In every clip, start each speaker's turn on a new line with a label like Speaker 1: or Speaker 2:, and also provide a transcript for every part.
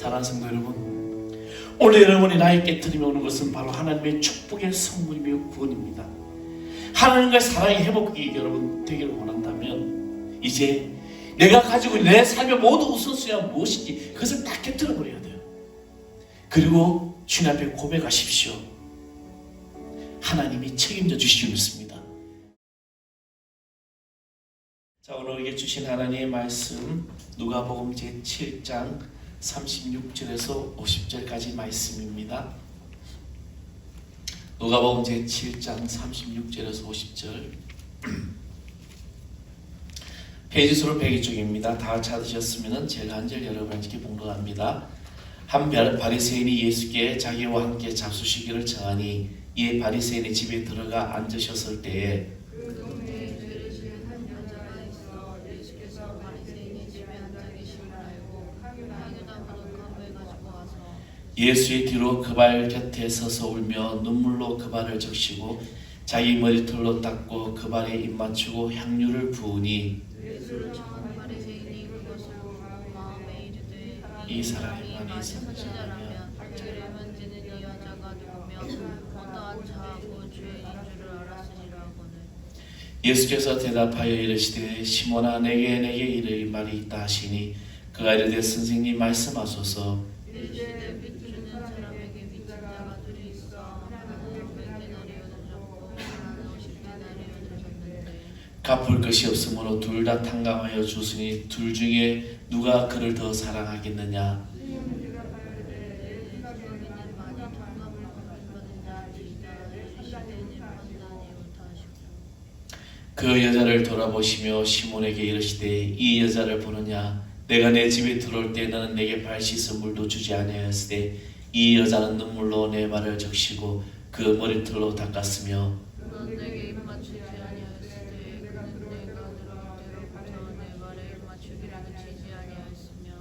Speaker 1: 사랑하는 성도 여러분, 오늘 여러분이 나의 깨트림에 오는 것은 바로 하나님의 축복의 선물이며 구원입니다. 하나님과의 사랑이 회복이 여러분 되기를 원한다면 이제 내가 가지고 있는 내 삶의 모든 우선순위가 무엇인지 그것을 딱 깨트려 버려야 돼요. 그리고 주님 앞에 고백하십시오. 하나님이 책임져 주시기 믿습니다. 자, 오늘 우리에게 주신 하나님의 말씀 누가복음 제7장 36절에서 50절까지 말씀입니다. 누가복음 제7장 36절에서 50절. 페이지 수로 102쪽입니다. 다 찾으셨으면 제가 한 절 여러분께 봉독합니다. 한 바리새인이 예수께 자기와 함께 잡수시기를 청하니 이에 바리새인의 집에 들어가 앉으셨을 때에
Speaker 2: 그 동네에 죄를 지은 한 여자가 있어 예수께서 바리새인의 집에 앉아 계심을 알고 향유나 부족함을 가지고 와서
Speaker 1: 예수의 뒤로 그 발 곁에 서서 울며 눈물로 그 발을 적시고 자기 머리털로 닦고 그 발에 입 맞추고 향유를 부으니
Speaker 2: 예수를 청한 바리새인이 그것을 마음에 이르되
Speaker 1: 이 사람이 많이
Speaker 2: 선지자라면 죄를 만지는 이 여자가 누구며 어떠한 자하고 죄인 줄을 알았으리라 하거늘.
Speaker 1: 예수께서 대답하여 이르시되 시몬아 내게 이르리 말이 있다 하시니 그가 이르되 선생님 말씀하소서.
Speaker 2: 이르시되 빚주는 사람에게 빚진 자가 둘이 있어 하나는 100데나리온을 줬고 하나는 50데나리온을 줬는데
Speaker 1: 갚을 것이 없으므로 둘 다 탕감하여 주으니 둘 중에 누가 그를 더 사랑하겠느냐.
Speaker 2: 여기는 많이 탕감을 받은 자들이다. 시대는 판단이 옳다 하시고
Speaker 1: 그 여자를 돌아보시며 시몬에게 이르시되 이 여자를 보느냐. 내가 내 집에 들어올 때 너는 내게 발 씻을 물도 주지 아니하였으되 이 여자는 눈물로 내 발을 적시고 그 머리털로 닦았으며
Speaker 2: 넌 내게 입 맞추지 아니하였으되 그는 내가 들어올 때로부터 내 발에 입 맞추기를 그치지 아니하였으며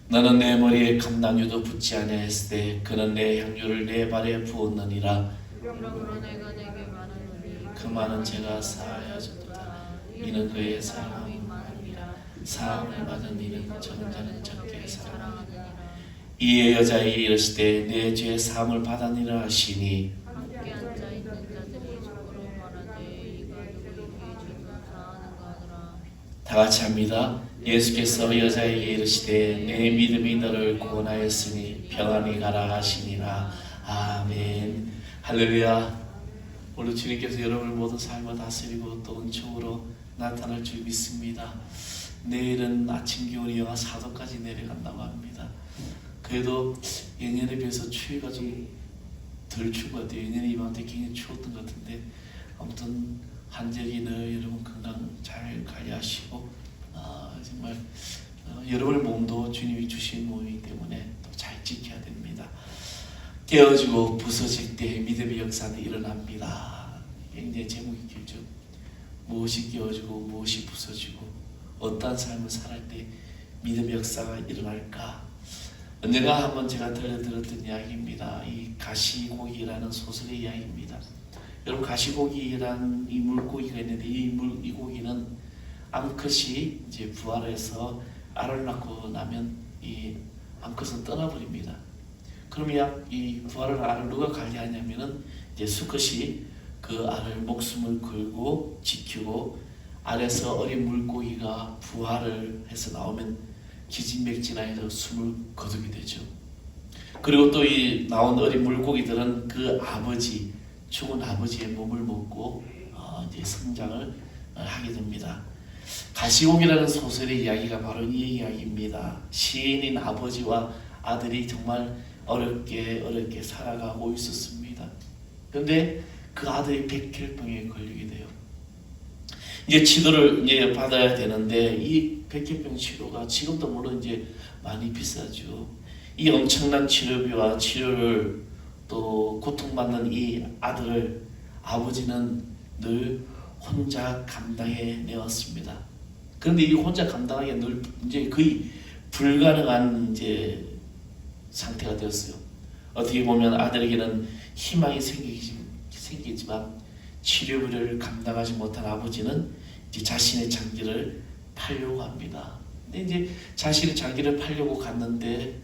Speaker 1: 너는 내 머리에 감당유도 붓지 아니하였으되 그는 내 향유를 내 발에 부었느니라.
Speaker 2: 그러므로 내가 내게 말하노니
Speaker 1: 그 많은 죄가 사하여 졌도다. 이는 그의 사랑이
Speaker 2: 많으니라.
Speaker 1: 사함을 받은 이는 적은 자는 적게 사랑하느니라.
Speaker 2: 사랑하느니라.
Speaker 1: 이에 여자에게 이르시되 내 죄 사함을 받았니라 하시니
Speaker 2: 함께 앉아 있는 자들이 서로 말하되 이가 누구에게 죄를 사하는가 하더라.
Speaker 1: 다 같이 합니다. 예수께서 여자에게 이르시되 내 믿음이 너를 구원하였으니 평안히 가라 하시니라. 아멘. 할렐루야. 오늘 주님께서 여러분의 모든 삶을 다스리고 또 은총으로 나타날 줄 믿습니다. 내일은 아침 기온이 영하 4도까지 내려간다고 합니다. 그래도 예년에 비해서 추위가 좀 덜 추운 것 같아요. 예년에 이맘때 굉장히 추웠던 것 같은데 아무튼 한절기는 여러분 건강 잘 관리하시고 정말 여러분의 몸도 주님이 주신 몸이기 때문에 또 잘 지켜야 됩니다. 깨어지고 부서질 때 믿음의 역사는 일어납니다. 굉장히 제목이 길죠. 무엇이 깨어지고 무엇이 부서지고 어떠한 삶을 살할 때 믿음의 역사가 일어날까. 언젠가 한번 제가 들었던 이야기입니다. 이 가시고기라는 소설의 이야기입니다. 여러분 가시고기라는 이 물고기가 있는데 이 고기는 암컷이 이제 부활해서 알을 낳고 나면 이 암컷은 떠나버립니다. 그러면 이 부활을 알을 누가 관리하냐면은 이제 수컷이 그 알을 목숨을 걸고 지키고 알에서 어린 물고기가 부활을 해서 나오면 기진맥진하여서 숨을 거두게 되죠. 그리고 또 이 나온 어린 물고기들은 그 아버지 죽은 아버지의 몸을 먹고 이제 성장을 하게 됩니다. 가시고기라는 소설의 이야기가 바로 이 이야기입니다. 시인인 아버지와 아들이 정말 어렵게 살아가고 있었습니다. 그런데 그 아들이 백혈병에 걸리게 돼요. 이제 치료를 이제 받아야 되는데 이 백혈병 치료가 지금도 물론 이제 많이 비싸죠. 이 엄청난 치료비와 치료를 또 고통받는 이 아들을 아버지는 늘 혼자 감당해 내었습니다. 그런데 이 혼자 감당하기가 늘 이제 거의 불가능한 이제 상태가 되었어요. 어떻게 보면 아들에게는 희망이 생기지만 치료비를 감당하지 못한 아버지는 이제 자신의 장기를 팔려고 합니다. 근데 이제 자신의 장기를 팔려고 갔는데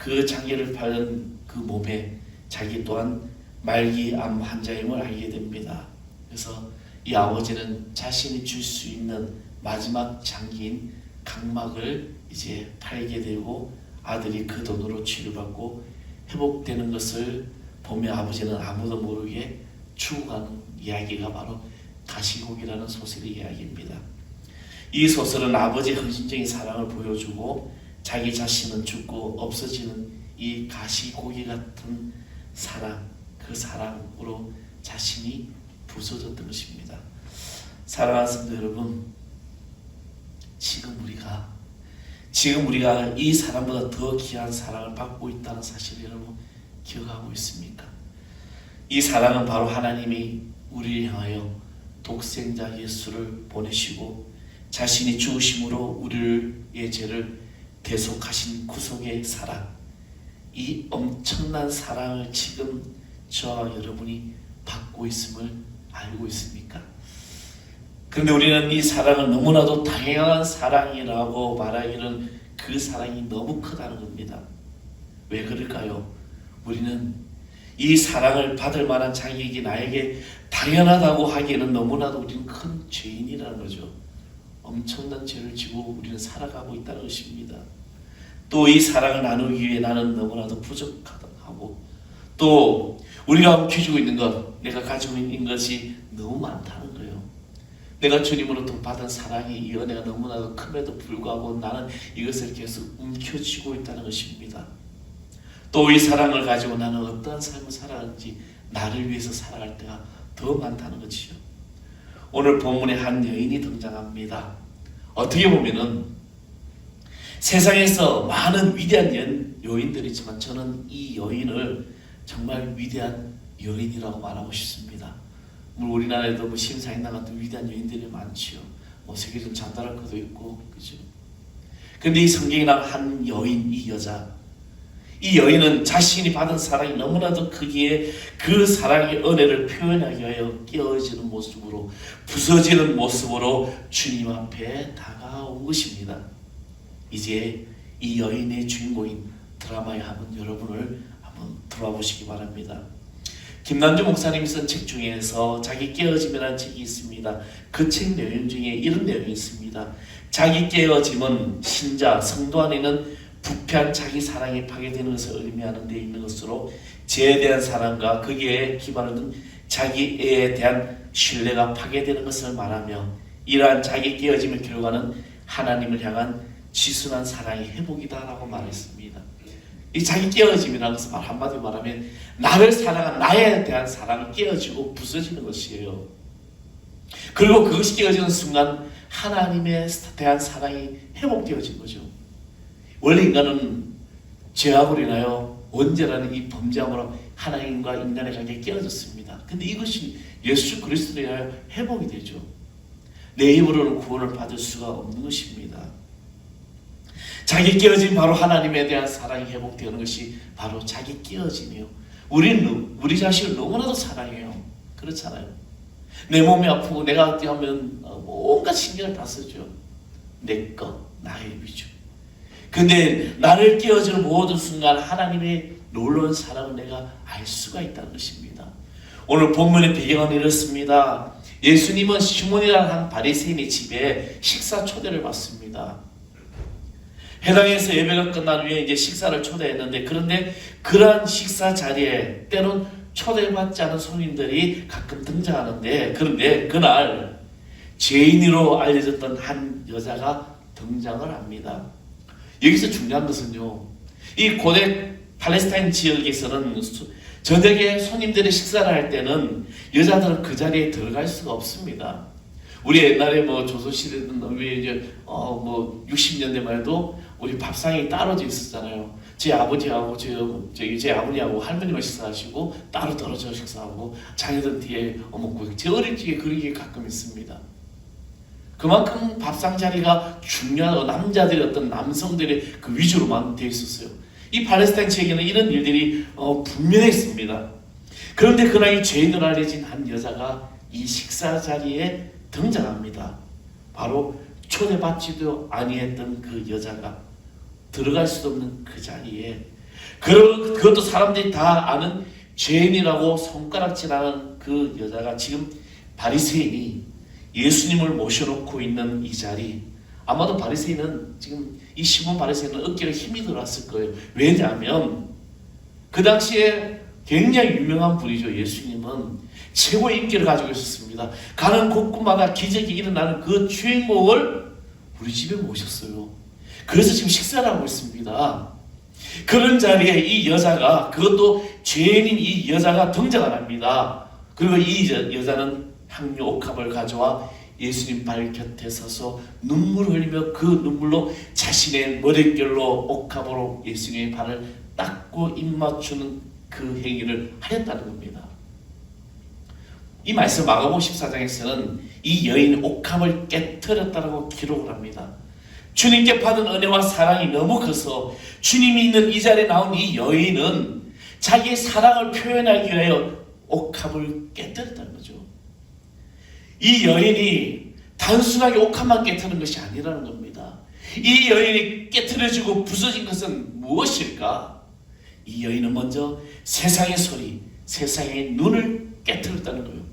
Speaker 1: 그 장애를 받은 그 몸에 자기 또한 말기암 환자임을 알게 됩니다. 그래서 이 아버지는 자신이 줄 수 있는 마지막 장기인 각막을 이제 팔게 되고 아들이 그 돈으로 치료받고 회복되는 것을 보며 아버지는 아무도 모르게 죽어가는 이야기가 바로 가시고기라는 소설의 이야기입니다. 이 소설은 아버지의 헌신적인 사랑을 보여주고 자기 자신은 죽고 없어지는 이 가시고기 같은 사랑, 그 사랑으로 자신이 부서졌던 것입니다. 사랑하는 성도 여러분, 지금 우리가 이 사람보다 더 귀한 사랑을 받고 있다는 사실을 여러분 기억하고 있습니까? 이 사랑은 바로 하나님이 우리를 향하여 독생자 예수를 보내시고 자신이 죽으심으로 우리의 죄를 대속하신 구속의 사랑, 이 엄청난 사랑을 지금 저와 여러분이 받고 있음을 알고 있습니까? 그런데 우리는 이 사랑을 너무나도 당연한 사랑이라고 말하기는 그 사랑이 너무 크다는 겁니다. 왜 그럴까요? 우리는 이 사랑을 받을 만한 자격이 나에게 당연하다고 하기에는 너무나도 우리는 큰 죄인이라는 거죠. 엄청난 죄를 지고 우리는 살아가고 있다는 것입니다. 또 이 사랑을 나누기 위해 나는 너무나도 부족하고 또 우리가 움켜쥐고 있는 것, 내가 가지고 있는 것이 너무 많다는 거예요. 내가 주님으로부터 받은 사랑이 이 은혜가 너무나도 큼에도 불구하고 나는 이것을 계속 움켜쥐고 있다는 것입니다. 또 이 사랑을 가지고 나는 어떠한 삶을 살아가는지 나를 위해서 살아갈 때가 더 많다는 것이죠. 오늘 본문에 한 여인이 등장합니다. 어떻게 보면은 세상에서 많은 위대한 여인들이지만 저는 이 여인을 정말 위대한 여인이라고 말하고 싶습니다. 물론 우리나라에도 심사인당 같은 위대한 여인들이 많지요. 세계적 잔다라크도 있고, 그죠? 근데 이 성경에 나온 한 여인, 이 여자, 이 여인은 자신이 받은 사랑이 너무나도 크기에 그 사랑의 은혜를 표현하기 위하여 깨어지는 모습으로, 부서지는 모습으로 주님 앞에 다가온 것입니다. 이제 이 여인의 주인공인 드라마에 한번 여러분을 한번 들어와 보시기 바랍니다. 김남주 목사님이 쓴 책 중에서 자기 깨어짐이라는 책이 있습니다. 그 책 내용 중에 이런 내용이 있습니다. 자기 깨어짐은 신자, 성도 안에는 부패한 자기 사랑이 파괴되는 것을 의미하는 데 있는 것으로 죄에 대한 사랑과 거기에 기반을 둔 자기에 대한 신뢰가 파괴되는 것을 말하며 이러한 자기 깨어짐의 결과는 하나님을 향한 지순한 사랑의 회복이다라고 말했습니다. 이 자기 깨어짐이라는 것은 한마디로 말하면 나를 사랑한 나에 대한 사랑이 깨어지고 부서지는 것이에요. 그리고 그것이 깨어지는 순간 하나님에 대한 사랑이 회복되어진 거죠. 원래 인간은 죄악으로 인하여 언제라는 이 범죄함으로 하나님과 인간의 관계가 깨어졌습니다. 근데 이것이 예수 그리스도에 의하여 회복이 되죠. 내 힘으로는 구원을 받을 수가 없는 것입니다. 자기 깨어짐, 바로 하나님에 대한 사랑이 회복되는 것이 바로 자기 깨어짐이에요. 우리는 우리 자신을 너무나도 사랑해요. 그렇잖아요. 내 몸이 아프고 내가 어떻게 하면 온갖 신경을 다 쓰죠. 내 것, 나의 위주. 근데 나를 깨어지는 모든 순간 하나님의 놀라운 사랑을 내가 알 수가 있다는 것입니다. 오늘 본문의 배경은 이렇습니다. 예수님은 시몬이라는 한 바리새인의 집에 식사 초대를 받습니다. 회당에서 예배가 끝난 후에 이제 식사를 초대했는데, 그런데 그러한 식사 자리에 때론 초대받지 않은 손님들이 가끔 등장하는데, 그런데 그날 죄인으로 알려졌던 한 여자가 등장을 합니다. 여기서 중요한 것은요, 이 고대 팔레스타인 지역에서는 저녁에 손님들이 식사를 할 때는 여자들은 그 자리에 들어갈 수가 없습니다. 우리 옛날에 조선시대든 이제 60년대만 해도 우리 밥상이 따로져 있었잖아요. 제 아버지하고 제 아버지하고 할머니만 식사하시고 따로 떨어져 식사하고 자녀들 뒤에 어묵고, 제 어릴 적에 그런 게 가끔 있습니다. 그만큼 밥상 자리가 중요하고 남자들이 어떤 남성들의 그 위주로만 되어 있었어요. 이 팔레스타인 지역에는 이런 일들이 분명했습니다. 그런데 그날 이 죄인으로 알려진 한 여자가 이 식사 자리에 등장합니다. 바로 초대받지도 아니했던 그 여자가 들어갈 수도 없는 그 자리에 그것도 사람들이 다 아는 죄인이라고 손가락질하는 그 여자가 지금 바리새인이 예수님을 모셔놓고 있는 이 자리, 아마도 바리새인은 지금 이 시몬 바리새인은 어깨에 힘이 들어왔을 거예요. 왜냐하면 그 당시에 굉장히 유명한 분이죠. 예수님은 최고의 인기를 가지고 있었습니다. 가는 곳곳마다 기적이 일어나는 그 주인공을 우리 집에 모셨어요. 그래서 지금 식사를 하고 있습니다. 그런 자리에 이 여자가, 그것도 죄인인 이 여자가 등장을 합니다. 그리고 이 여자는 향료 옥합을 가져와 예수님 발 곁에 서서 눈물을 흘리며 그 눈물로 자신의 머릿결로 옥합으로 예수님의 발을 닦고 입맞추는 그 행위를 하였다는 겁니다. 이 말씀 마가복음 14장에서는 이 여인이 옥합을 깨뜨렸다고 기록을 합니다. 주님께 받은 은혜와 사랑이 너무 커서 주님이 있는 이 자리에 나온 이 여인은 자기의 사랑을 표현하기 위하여 옥합을 깨뜨렸다는 거죠. 이 여인이 단순하게 옥합만 깨뜨린 것이 아니라는 겁니다. 이 여인이 깨뜨려지고 부서진 것은 무엇일까? 이 여인은 먼저 세상의 소리, 세상의 눈을 깨뜨렸다는 거예요.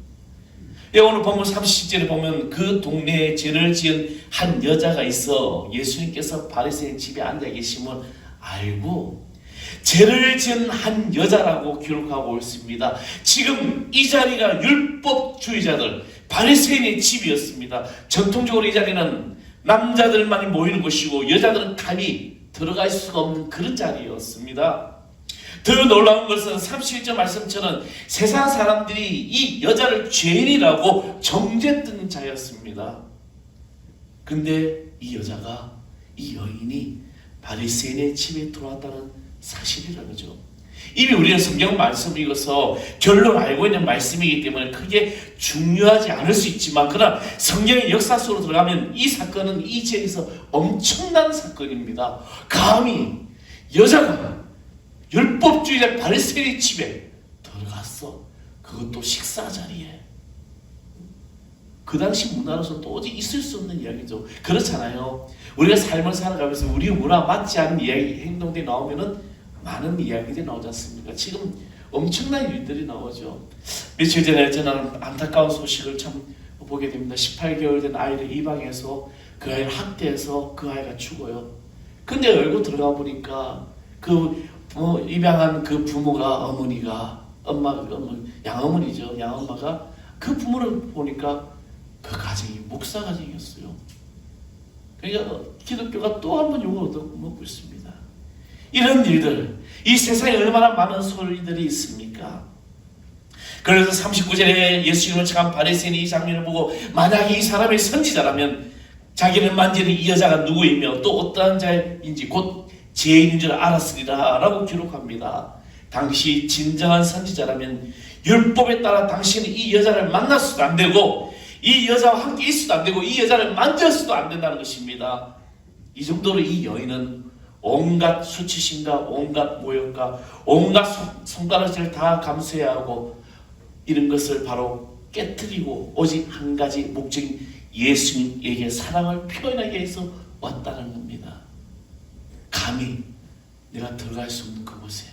Speaker 1: 오늘 본문 30절에 보면 그 동네에 죄를 지은 한 여자가 있어 예수님께서 바리새인 집에 앉아 계심을 알고, 죄를 지은 한 여자라고 기록하고 있습니다. 지금 이 자리가 율법주의자들 바리새인의 집이었습니다. 전통적으로 이 자리는 남자들만이 모이는 곳이고 여자들은 감히 들어갈 수가 없는 그런 자리였습니다. 더 놀라운 것은 31절 말씀처럼 세상 사람들이 이 여자를 죄인이라고 정죄했던 자였습니다. 근데 이 여자가, 이 여인이 바리새인의 집에 들어왔다는 사실이라는 거죠. 이미 우리는 성경 말씀 읽어서 결론 알고 있는 말씀이기 때문에 크게 중요하지 않을 수 있지만, 그러나 성경의 역사 속으로 들어가면 이 사건은 이 지역에서 엄청난 사건입니다. 감히 여자가 율법주의자 바리새인의 집에 들어갔어. 그것도 식사 자리에. 그 당시 문화로서는 도저히 있을 수 없는 이야기죠. 그렇잖아요. 우리가 삶을 살아가면서 우리 문화 맞지 않는 이야기, 행동들이 나오면은 많은 이야기들이 나오지 않습니까? 지금 엄청난 일들이 나오죠. 며칠 전에 저는 안타까운 소식을 참 보게 됩니다. 18개월 된 아이를 입양해서 그 아이를 학대해서 그 아이가 죽어요. 근데 알고 들어가 보니까 그 입양한 그 부모가, 어머니가, 양어머니죠. 양엄마가 그 부모를 보니까 그 가정이 목사 가정이었어요. 그러니까 기독교가 또 한 번 욕을 얻어먹고 있습니다. 이런 일들, 이 세상에 얼마나 많은 소리들이 있습니까? 그래서 39절에 예수님을 착한 바리새인이 이 장면을 보고 만약에 이 사람이 선지자라면 자기는 만지는 이 여자가 누구이며 또 어떠한 자인지 곧 죄인인 줄 알았으리라 라고 기록합니다. 당시 진정한 선지자라면 율법에 따라 당신은 이 여자를 만났어도 안 되고 이 여자와 함께 있어도 안 되고 이 여자를 만졌어도 안 된다는 것입니다. 이 정도로 이 여인은 온갖 수치심과 온갖 모욕과 온갖 손가락질을 다 감수해야 하고 이런 것을 바로 깨뜨리고 오직 한 가지 목적인 예수님에게 사랑을 표현하기 위해서 왔다는 겁니다. 감히 내가 들어갈 수 없는 그곳에,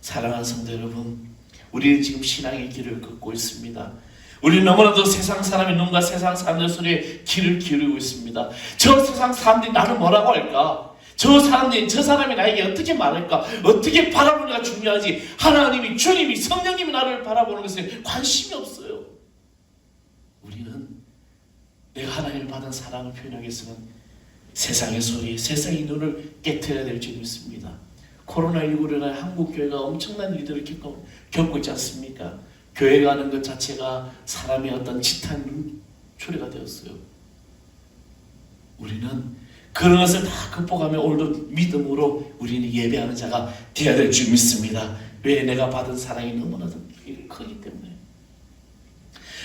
Speaker 1: 사랑하는 성도 여러분, 우리는 지금 신앙의 길을 걷고 있습니다. 우리는 너무나도 세상 사람의 눈과 세상 사람들 소리에 귀를 기울이고 있습니다. 저 세상 사람들이 나를 뭐라고 할까? 저 사람이 나에게 어떻게 말할까? 어떻게 바라보는가 중요하지. 하나님이, 주님이, 성령님이 나를 바라보는 것에 관심이 없어요. 우리는 내가 하나님을 받은 사랑을 표현하기 위해서는 세상의 소리, 세상의 눈을 깨트려야 될 줄 믿습니다. 코로나19로 인해 한국교회가 엄청난 일들을 겪고 있지 않습니까? 교회 가는 것 자체가 사람의 어떤 지탄 초래가 되었어요. 우리는 그런 것을 다 극복하며 오늘도 믿음으로 우리는 예배하는 자가 되어야 될 줄 믿습니다. 왜? 내가 받은 사랑이 너무나도 크기 때문에.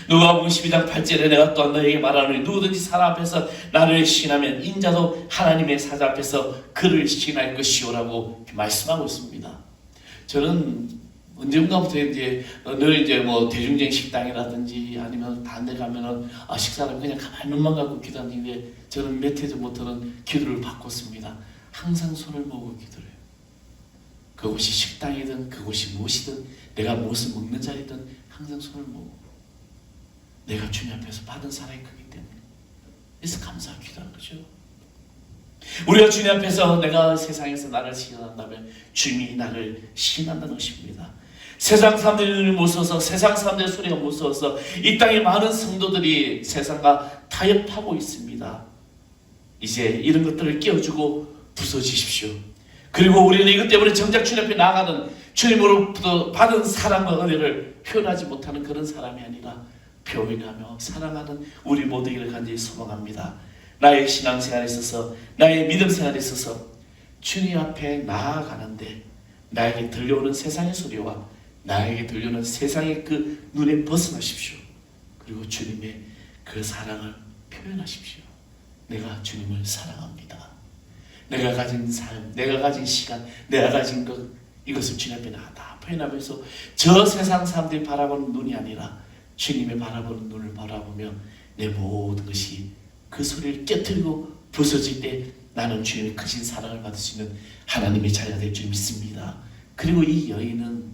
Speaker 1: 누가복음 12장 8절에 내가 또한 너에게 말하노니 누구든지 사람 앞에서 나를 신하면 인자도 하나님의 사자 앞에서 그를 신할 것이오라고 말씀하고 있습니다. 저는 언젠가부터 늘 뭐 대중적인 식당이라든지 아니면 다른 데 가면은 식사를 그냥 가만히 눈만 감고 기도하는데 저는 몇 해 전부터는 기도를 바꿨습니다. 항상 손을 모으고 기도해요. 그곳이 식당이든 그곳이 무엇이든 내가 무엇을 먹는 자리든 항상 손을 모으고 내가 주님 앞에서 받은 사랑이 크기 때문에 그래서 감사하고 기도하는 거죠. 우리가 주님 앞에서 내가 세상에서 나를 시인한다면 주님이 나를 시인한다는 것입니다. 세상 사람들의 눈이 무서워서 세상 사람들의 소리가 무서워서 이 땅에 많은 성도들이 세상과 타협하고 있습니다. 이제 이런 것들을 깨워주고 부서지십시오. 그리고 우리는 이것 때문에 정작 주님 앞에 나아가는 주님으로부터 받은 사랑과 은혜를 표현하지 못하는 그런 사람이 아니라 표현하며 사랑하는 우리 모두를 간절히 소망합니다. 나의 신앙생활에 있어서 나의 믿음생활에 있어서 주님 앞에 나아가는데 나에게 들려오는 세상의 소리와 나에게 들려오는 세상의 그 눈에 벗어나십시오. 그리고 주님의 그 사랑을 표현하십시오. 내가 주님을 사랑합니다. 내가 가진 삶, 내가 가진 시간, 내가 가진 것, 이것을 주님 앞에 다 표현하면서 저 세상 사람들이 바라보는 눈이 아니라 주님의 바라보는 눈을 바라보며 내 모든 것이 그 소리를 깨뜨리고 부서질 때 나는 주님의 크신 사랑을 받을 수 있는 하나님의 자녀가 될 줄 믿습니다. 그리고 이 여인은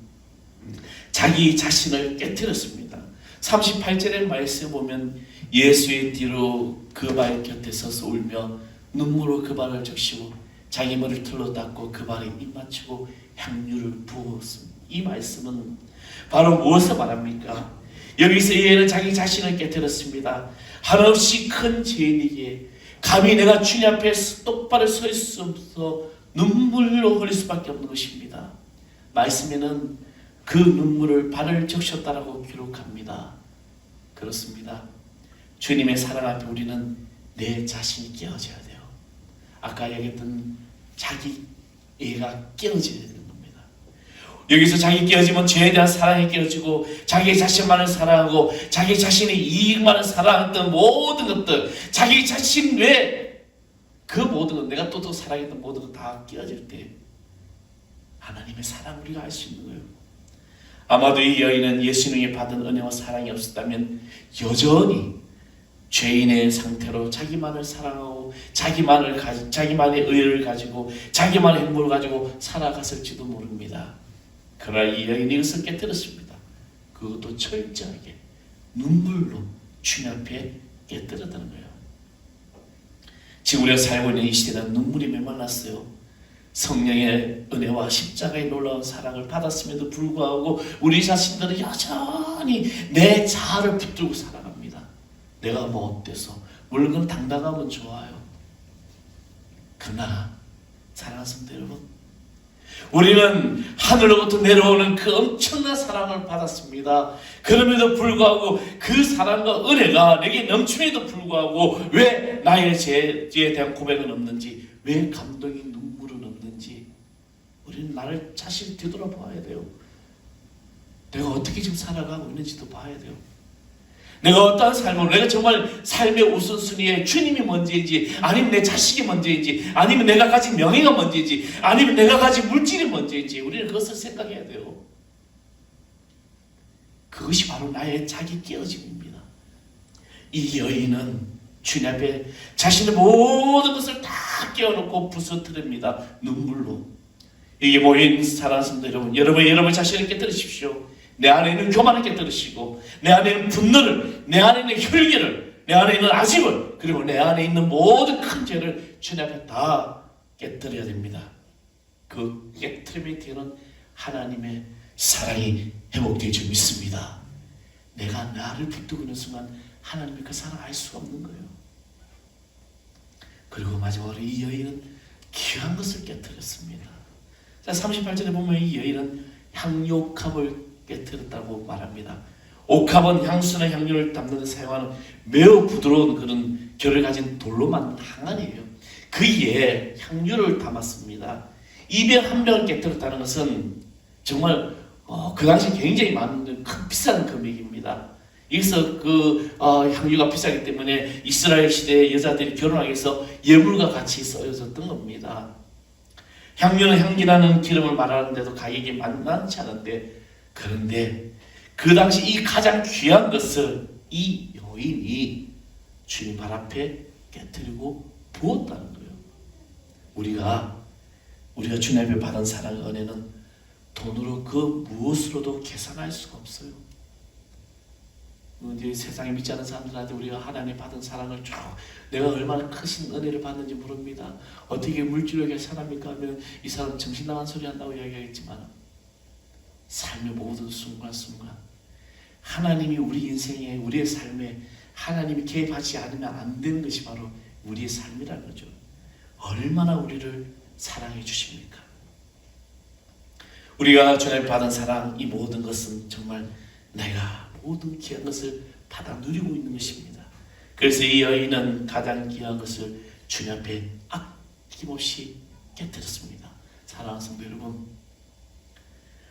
Speaker 1: 자기 자신을 깨뜨렸습니다. 38절의 말씀에 보면 예수의 뒤로 그 발 곁에 서서 울며 눈물로 그 발을 적시고 자기 머리를 털로 닦고 그 발에 입 맞추고 향유를 부었습니다. 이 말씀은 바로 무엇을 말합니까? 여기서 이 여인은 자기 자신을 깨뜨렸습니다. 한없이 큰 죄인이기에 감히 내가 주님 앞에 똑바로 서 있을 수 없어 눈물로 흘릴 수밖에 없는 것입니다. 말씀에는 그 눈물을 발을 적셨다라고 기록합니다. 그렇습니다. 주님의 사랑 앞에 우리는 내 자신이 깨어져야 돼요. 아까 얘기했던 자기 애가 깨어져야 되는 겁니다. 여기서 자기 깨어지면 죄에 대한 사랑이 깨어지고 자기 자신만을 사랑하고 자기 자신의 이익만을 사랑했던 모든 것들, 자기 자신 외에 그 모든 것, 내가 또 사랑했던 모든 것 다 깨어질 때 하나님의 사랑 우리가 알 수 있는 거예요. 아마도 이 여인은 예수님이 받은 은혜와 사랑이 없었다면 여전히 죄인의 상태로 자기만을 사랑하고 자기만의 의를 가지고 자기만의 행복을 가지고 살아갔을지도 모릅니다. 그러나 이 여인이 이것을 깨뜨렸습니다. 그것도 철저하게 눈물로 주님 앞에 깨뜨렸다는 거예요. 지금 우리가 살고 있는 이 시대는 눈물이 메말랐어요. 성령의 은혜와 십자가의 놀라운 사랑을 받았음에도 불구하고 우리 자신들은 여전히 내 자아를 붙들고 살아갑니다. 내가 뭐 어때서, 물론 그건 당당하면 좋아요. 그러나 사랑하는 성도 여러분, 우리는 하늘로부터 내려오는 그 엄청난 사랑을 받았습니다. 그럼에도 불구하고 그 사랑과 은혜가 내게 넘침에도 불구하고 왜 나의 죄에 대한 고백은 없는지, 왜 감동이 눈물은 없는지 우리는 나를 자신 뒤돌아봐야 돼요. 내가 어떻게 지금 살아가고 있는지도 봐야 돼요. 내가 어떠한 삶을, 내가 정말 삶의 우선순위에 주님이 먼저인지, 아니면 내 자식이 먼저인지, 아니면 내가 가진 명예가 먼저인지, 아니면 내가 가진 물질이 먼저인지 우리는 그것을 생각해야 돼요. 그것이 바로 나의 자기 깨어짐입니다. 이 여인은 주님 앞에 자신의 모든 것을 다 깨어놓고 부서뜨립니다. 눈물로. 이게 모인 사랑하는 성도 여러분, 여러분 자신을 깨뜨리십시오. 내 안에 있는 교만을 깨뜨리시고, 내 안에 있는 분노를, 내 안에 있는 혈기를, 내 안에 있는 아집을, 그리고 내 안에 있는 모든 큰 죄를 주님 앞에 다 깨뜨려야 됩니다. 그 깨뜨림의 뒤에는 하나님의 사랑이 회복될 줄 믿습니다. 내가 나를 붙들고 있는 순간 하나님의 그 사랑 알 수가 없는 거예요. 그리고 마지막으로 이 여인은 귀한 것을 깨뜨렸습니다. 자, 38절에 보면 이 여인은 향유옥합을 깨뜨렸다고 말합니다. 옥합은 향수나 향유를 담는 데 사용하는 매우 부드러운 그런 결을 가진 돌로 만든 항아리예요. 그 위에 향유를 담았습니다. 이 병 한 병을 깨뜨렸다는 것은 정말 그 당시 굉장히 많은 큰 비싼 금액입니다. 여기서 그 향유가 비싸기 때문에 이스라엘 시대의 여자들이 결혼하기 위해서 예물과 같이 써졌던 겁니다. 향유는 향기나는 기름을 말하는데도 가격이 만만치 않은데, 그런데 그 당시 이 가장 귀한 것을 이 여인이 주님 발 앞에 깨뜨리고 부었다는 거예요. 우리가 주님 앞에 받은 사랑의 은혜는 돈으로 그 무엇으로도 계산할 수가 없어요. 이제 세상에 믿지 않는 사람들한테 우리가 하나님 받은 사랑을 쭉 내가 얼마나 크신 은혜를 받는지 모릅니다. 어떻게 물질로 계산합니까 하면 이 사람 정신 나간 소리 한다고 이야기하겠지만 삶의 모든 순간순간 하나님이 우리 인생에 우리의 삶에 하나님이 개입하지 않으면 안 되는 것이 바로 우리의 삶이라는 거죠. 얼마나 우리를 사랑해 주십니까? 우리가 주님께 받은 사랑, 이 모든 것은 정말 내가 모든 귀한 것을 받아 누리고 있는 것입니다. 그래서 이 여인은 가장 귀한 것을 주님 앞에 아낌없이 깨뜨렸습니다. 사랑하는 성도 여러분,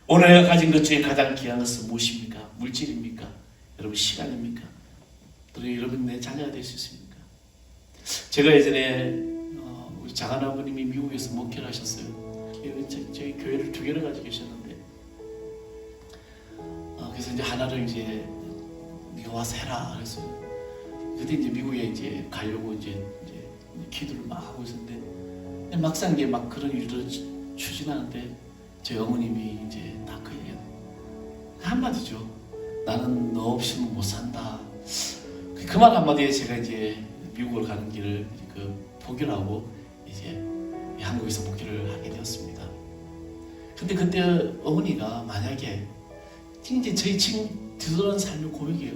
Speaker 1: 오늘 내가 가진 것 중에 가장 귀한 것은 무엇입니까? 물질입니까? 여러분 시간입니까? 또 여러분 내 자녀가 될 수 있습니까? 제가 예전에 우리 장하나부님이 미국에서 목회를 하셨어요. 저희 교회를 2개를 가지고 계셨는데 그래서 이제 하나를 이제 네가 와서 해라 그래서 그때 이제 미국에 이제 가려고 이제 기도를 막 하고 있었는데 막상 이제 막 그런 일들을 추진하는데 저희 어머님이 이제 딱 그 얘기 한마디죠. 나는 너 없이는 못 산다. 그 말 한마디에 제가 이제 미국으로 가는 길을 포기를 하고 이제 한국에서 목회를 하게 되었습니다. 근데 그때 어머니가 만약에 이제 저희 지금 뒤돌아는 삶의 고백이에요.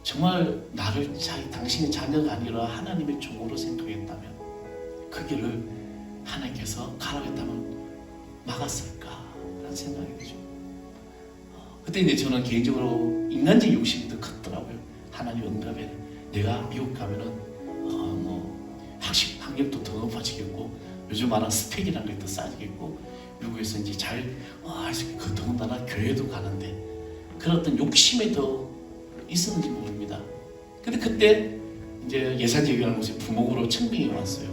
Speaker 1: 정말 나를 당신의 자녀가 아니라 하나님의 종으로 생각했다면 그 길을 하나님께서 가라고 했다면 막았을까라는 생각이 들죠. 그때 이제 저는 개인적으로 인간적 욕심이 더 컸더라고요. 하나님 응답에 내가 미국 가면은 학식 학력도 더 높아지겠고 요즘 말하는 스펙이라는 게 더 쌓이겠고 미국에서 이제 잘 할 수 있고 더군다나 교회도 가는데 그런 어떤 욕심이 더 있었는지 모릅니다. 근데 그때 이제 예산제교라는 곳에 부목으로 청빙이 왔어요.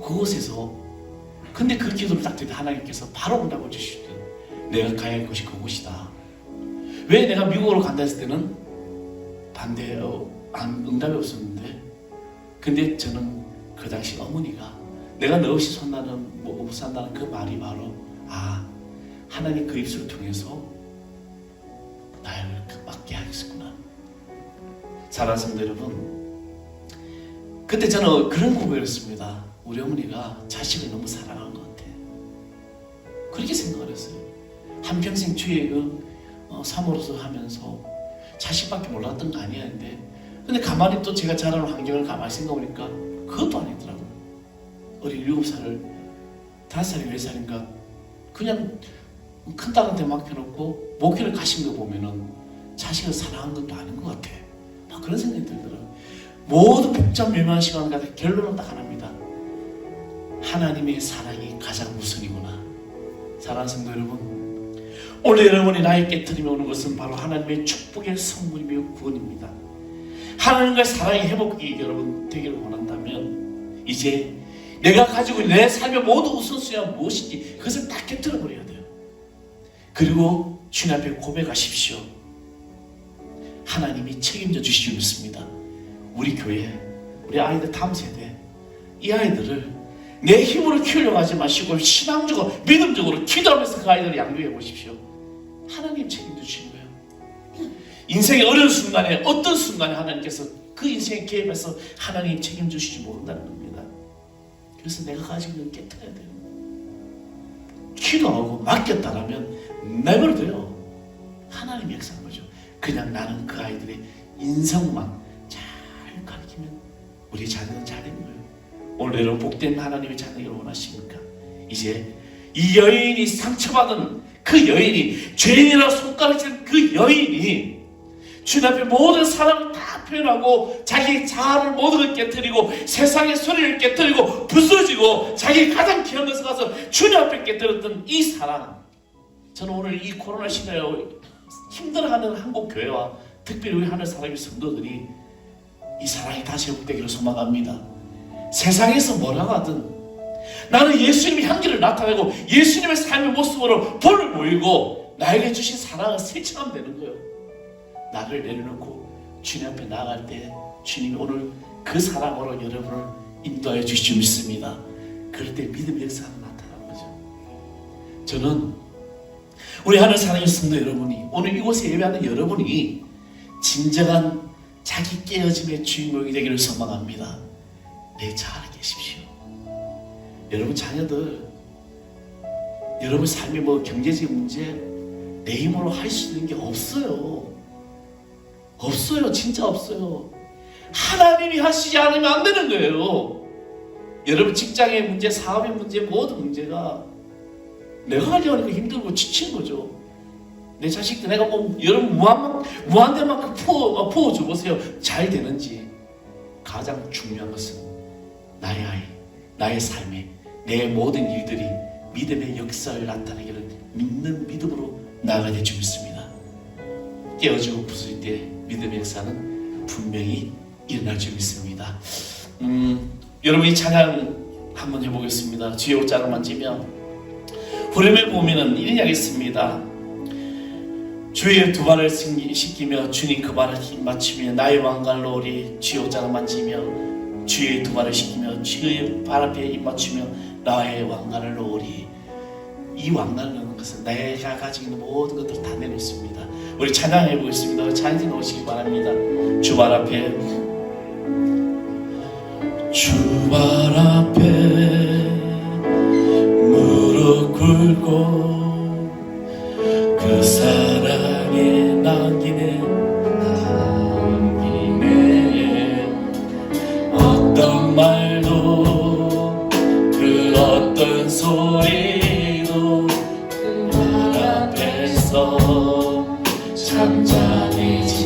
Speaker 1: 그곳에서 근데 그 기도를 딱 드릴 때 하나님께서 바로 응답을 주시더라고요. 내가 가야 할 곳이 그곳이다. 왜 내가 미국으로 간다 했을 때는 응답이 없었는데 근데 저는 그 당시 어머니가 내가 너 없이 산다는 못 산다는 그 말이 바로 하나님 그 입술을 통해서 나를 맞게 하겠구나. 사랑하는 성도 여러분, 그때 저는 그런 고백을 했습니다. 우리 어머니가 자식을 너무 사랑한 것 같아. 그렇게 생각을 했어요. 한평생 주의 사모로서 하면서 자식밖에 몰랐던 거 아니었는데 근데 가만히 또 제가 자라는 환경을 가만히 생각해보니까 그것도 아니더라고요. 어린 7살을 5살인가 4살인가 그냥 큰 딸한테 맡겨놓고 목회를 가신 거 보면은 자식을 사랑한 것도 아닌 것 같아. 막 그런 생각이 들더라고요. 모든 복잡 밀망한 시간 가다 결론은 딱 하나입니다. 하나님의 사랑이 가장 우선이구나. 사랑하는 성도 여러분, 오늘 여러분이 나의 깨트림에 오는 것은 바로 하나님의 축복의 선물이며 구원입니다. 하나님과 사랑이 회복이 여러분 되기를 원한다면 이제 내가 가지고 있는 내 삶의 모든 우선순위가 무엇인지 그것을 딱 깨트려 버려야 돼요. 그리고 주님 앞에 고백하십시오. 하나님이 책임져 주시기 믿습니다. 우리 교회, 우리 아이들 다음 세대 이 아이들을 내 힘으로 키우려고 하지 마시고 신앙적으로 믿음적으로 기도하면서 그 아이들을 양육해 보십시오. 하나님 책임져 주시는 거예요. 인생의 어려운 순간에 어떤 순간에 하나님께서 그 인생에 개입해서 하나님 책임져 주실지 모른다는 겁니다. 그래서 내가 가지고 있는 게 깨뜨려야 돼요. 기도하고 맡겼다라면 내버려둬요. 하나님이 역사하는 거죠. 그냥 나는 그 아이들의 인성만 잘 가르치면 우리 자녀는 잘 되는 거예요. 오늘 여러분 복된 하나님의 자녀를 원하십니까? 이제 이 여인이 상처받은 그 여인이 죄인이라 손가락질 그 여인이 주님 앞에 모든 사랑을 다 표현하고 자기 자아를 모든 걸 깨뜨리고 세상의 소리를 깨뜨리고 부서지고 자기 가장 귀한 것을 가서 주님 앞에 깨뜨렸던 이 사랑, 저는 오늘 이 코로나 시대에 힘들어하는 한국 교회와 특별히 우리 하늘 사람의 성도들이 이 사랑이 다시 회복되기를 소망합니다. 세상에서 뭐라고 하든 나는 예수님의 향기를 나타내고 예수님의 삶의 모습으로 볼을 보이고 나에게 주신 사랑을 실천하면 되는 거예요. 나를 내려놓고 주님 앞에 나아갈 때 주님이 오늘 그 사랑으로 여러분을 인도하여 주실 줄 믿습니다. 그럴 때 믿음의 역사가 나타나는 거죠. 저는 우리 하늘 사랑의 성도 여러분이, 오늘 이곳에 예배하는 여러분이 진정한 자기 깨어짐의 주인공이 되기를 소망합니다. 내 차 안에 계십시오. 여러분 자녀들, 여러분 삶의 경제적인 문제 내 힘으로 할 수 있는 게 없어요. 없어요. 진짜 없어요. 하나님이 하시지 않으면 안 되는 거예요. 여러분 직장의 문제, 사업의 문제, 모든 문제가 내가 하려니까 힘들고 지친 거죠. 내 자식들 내가 여러분 무한대만큼 부어줘 보세요. 잘 되는지. 가장 중요한 것은 나의 아이, 나의 삶에 내 모든 일들이 믿음의 역사를 나타내기를 믿는 믿음으로 나아가야 될 줄 믿습니다. 깨어지고 부수일 때 믿음의 역사는 분명히 일어날 줄 믿습니다. 여러분 이 찬양 한번 해보겠습니다. 주의 옷자락 만지며 후렴에 보면은 이런 이야기 있습니다. 주의 두 발을 씻기며 주님 그 발을 힘 맞추며 나의 왕관로 오리. 주의 옷자락 만지며 주의 두 발을 씻기며 주의 발 앞에 입 맞추며 나의 왕관을 놓으리. 이 왕관을 놓는 것은 내가 가지고 있는 모든 것들을 다 내놓습니다. 우리 찬양해 보겠습니다. 찬양해 놓으시기 바랍니다. 주 발 앞에, 주 발 앞에 무릎 꿇고 그 사랑에 남기네 어떤 말도 그 어떤 소리도 그 말 앞에서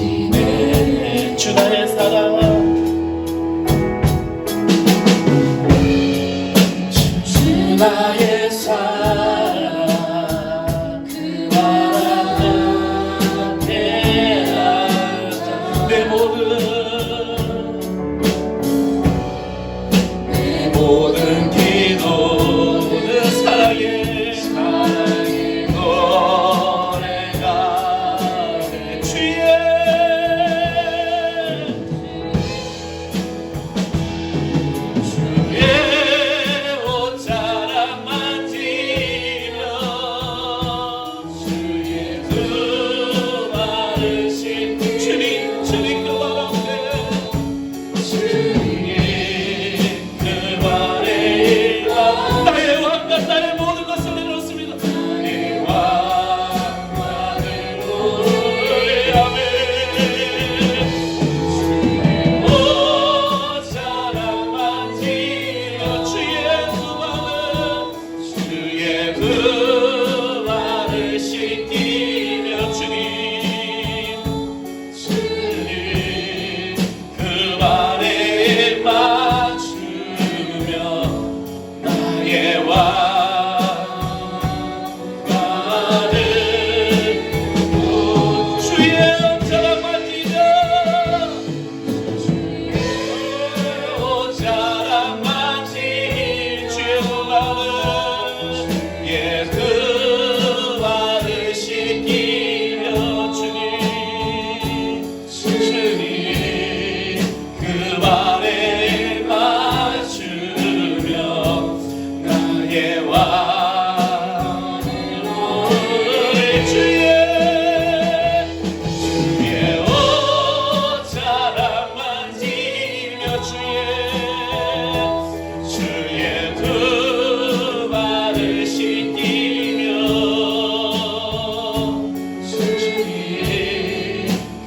Speaker 1: 잠잠해지네. 주 나의 사랑, 주 나의 사랑, 그 말 앞에 앉아 내 모든 기도는 사랑의 노래가 내 주의 옷자락 만지며 주의 두 발을 씻고 주님 그 발 앞에 나의 왕관, 나의 모든 것을 내놓습니다. 나의 왕관을 아멘. 옷자락 만지며 주의 두 발을 씻기며 주님 그 발에 맞추며 나의 왕관을 주의 옷자락 만지며 옷자락 만지 주의 옷가를 그 발을 씻기며 주님 그 발에 맞추며 나의 왕을 주의 옷자락 만지며 주의 두 발을 씻기며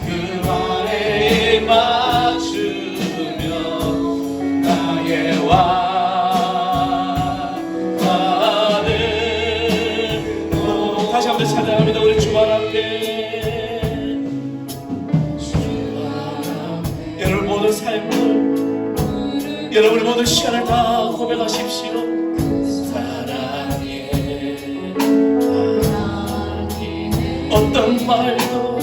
Speaker 1: 그 발에 맞추며 나의 왕관을 다시 한번 찬양합니다. 우리 주 발 앞에, 여러분 모든 삶을, 여러분의 모든 시간을 다 고백하십시오. 사랑해 어떤 말도